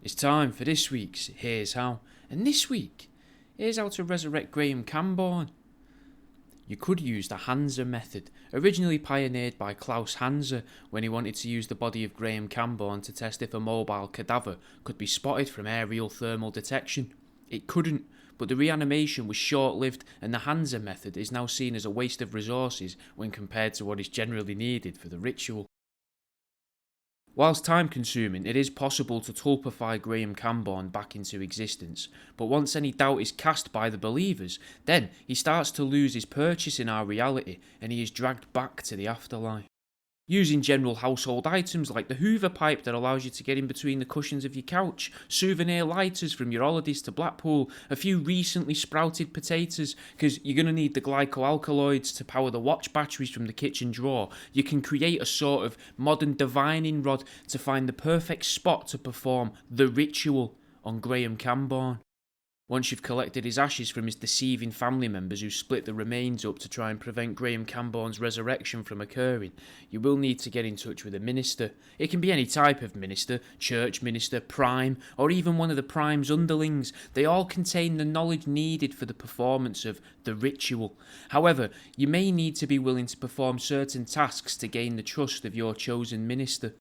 It's time for this week's Here's How. And this week, here's how to resurrect Graham Cambourne. You could use the Hansa method, originally pioneered by Klaus Hansa when he wanted to use the body of Graham Cambourne to test if a mobile cadaver could be spotted from aerial thermal detection. It couldn't, but the reanimation was short-lived, and the Hansa method is now seen as a waste of resources when compared to what is generally needed for the ritual. Whilst time-consuming, it is possible to tulpify Graham Cambourne back into existence, but once any doubt is cast by the believers, then he starts to lose his purchase in our reality and he is dragged back to the afterlife. Using general household items like the Hoover pipe that allows you to get in between the cushions of your couch, souvenir lighters from your holidays to Blackpool, a few recently sprouted potatoes, because you're going to need the glycoalkaloids to power the watch batteries from the kitchen drawer. You can create a sort of modern divining rod to find the perfect spot to perform the ritual on Graham Cambourne. Once you've collected his ashes from his deceiving family members who split the remains up to try and prevent Graham Cambourne's resurrection from occurring, you will need to get in touch with a minister. It can be any type of minister, church minister, prime, or even one of the prime's underlings. They all contain the knowledge needed for the performance of the ritual. However, you may need to be willing to perform certain tasks to gain the trust of your chosen minister.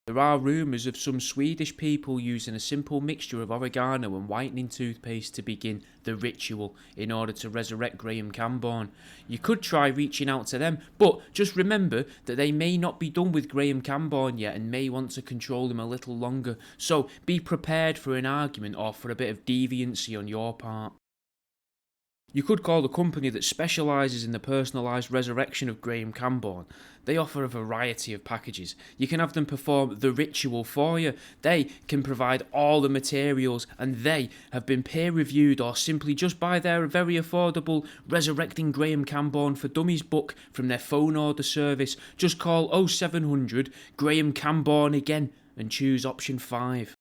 There are rumours of some Swedish people using a simple mixture of oregano and whitening toothpaste to begin the ritual in order to resurrect Graham Cambourne. You could try reaching out to them, but just remember that they may not be done with Graham Cambourne yet and may want to control him a little longer, so be prepared for an argument or for a bit of deviancy on your part. You could call the company that specialises in the personalised resurrection of Graham Cambourne. They offer a variety of packages. You can have them perform the ritual for you. They can provide all the materials and they have been peer reviewed or simply just buy their very affordable Resurrecting Graham Cambourne for Dummies book from their phone order service. Just call 0700 Graham Cambourne again and choose option 5.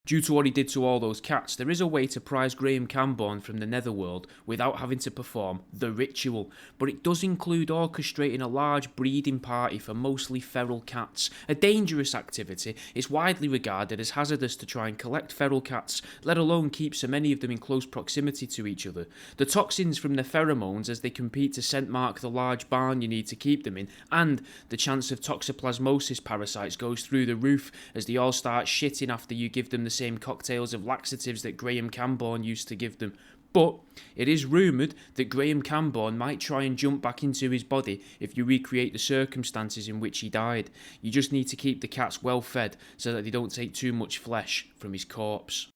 Due to what he did to all those cats, there is a way to prize Graham Cambourne from the netherworld without having to perform the ritual, but it does include orchestrating a large breeding party for mostly feral cats. A dangerous activity. It's widely regarded as hazardous to try and collect feral cats, let alone keep so many of them in close proximity to each other. The toxins from their pheromones as they compete to scent mark the large barn you need to keep them in, and the chance of toxoplasmosis parasites goes through the roof as they all start shitting after you give them the same cocktails of laxatives that Graham Cambourne used to give them. But it is rumoured that Graham Cambourne might try and jump back into his body if you recreate the circumstances in which he died. You just need to keep the cats well fed so that they don't take too much flesh from his corpse.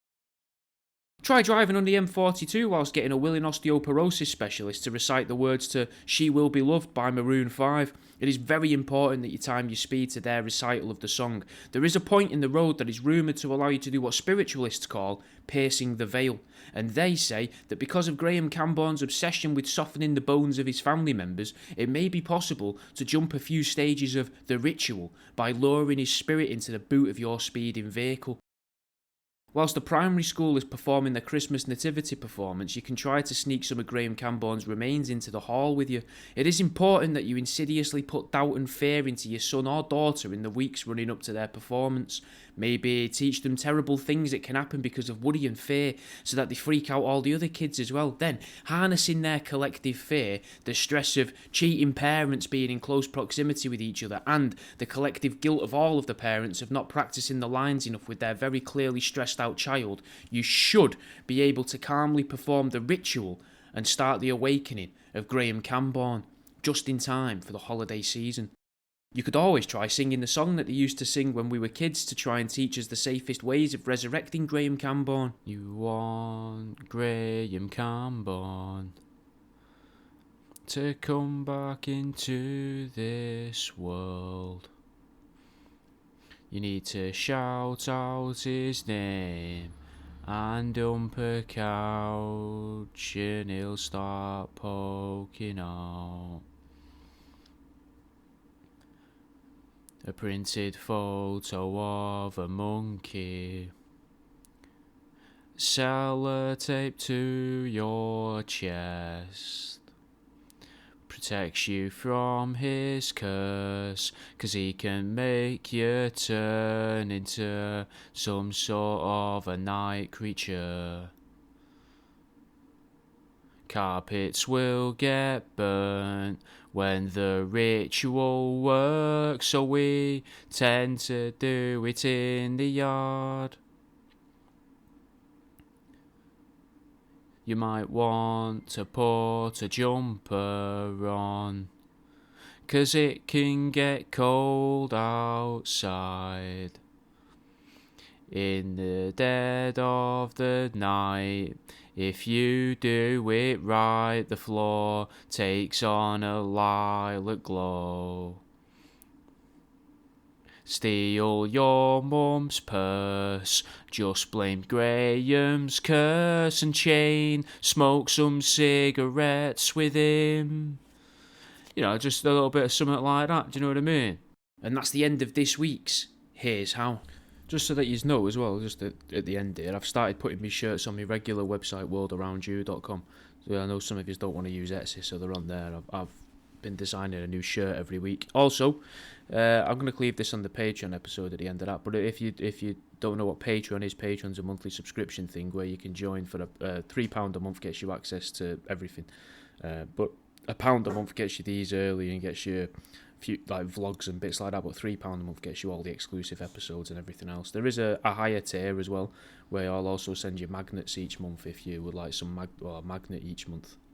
Try driving on the M42 whilst getting a willing osteoporosis specialist to recite the words to She Will Be Loved by Maroon 5. It is very important that you time your speed to their recital of the song. There is a point in the road that is rumoured to allow you to do what spiritualists call piercing the veil, and they say that because of Graham Cambourne's obsession with softening the bones of his family members, it may be possible to jump a few stages of the ritual by lowering his spirit into the boot of your speeding vehicle. Whilst the primary school is performing their Christmas nativity performance, you can try to sneak some of Graham Cambourne's remains into the hall with you. It is important that you insidiously put doubt and fear into your son or daughter in the weeks running up to their performance. Maybe teach them terrible things that can happen because of worry and fear, so that they freak out all the other kids as well. Then, harnessing their collective fear, the stress of cheating parents being in close proximity with each other, and the collective guilt of all of the parents of not practicing the lines enough with their very clearly stressed out child, you should be able to calmly perform the ritual and start the awakening of Graham Cambourne just in time for the holiday season. You could always try singing the song that they used to sing when we were kids to try and teach us the safest ways of resurrecting Graham Cambourne. You want Graham Cambourne to come back into this world. You need to shout out his name and dump a couch and he'll start poking out. A printed photo of a monkey. Sellotape to your chest. protects you from his curse, 'cause he can make you turn into some sort of a night creature. Carpets will get burnt when the ritual works, so we tend to do it in the yard. You might want to put a jumper on, 'cause it can get cold outside. In the dead of the night, if you do it right, the floor takes on a lilac glow. Steal your mum's purse, just blame Graham's curse and chain smoke some cigarettes with him. You know, just a little bit of something like that, do you know what I mean? And that's the end of this week's Here's How. Just so that you know as well, just at the end here, I've started putting my shirts on my regular website, worldaroundyou.com. So I know some of you don't want to use Etsy, so they're on there. I've been designing a new shirt every week. Also, I'm going to leave this on the Patreon episode at the end of that. But if you don't know what Patreon is, Patreon's a monthly subscription thing where you can join for £3 a month, gets you access to everything. But £1 a month gets you these early and gets you few like vlogs and bits like that, but £3 a month gets you all the exclusive episodes and everything else. There is a higher tier as well, where I'll also send you magnets each month if you would like some magnet each month.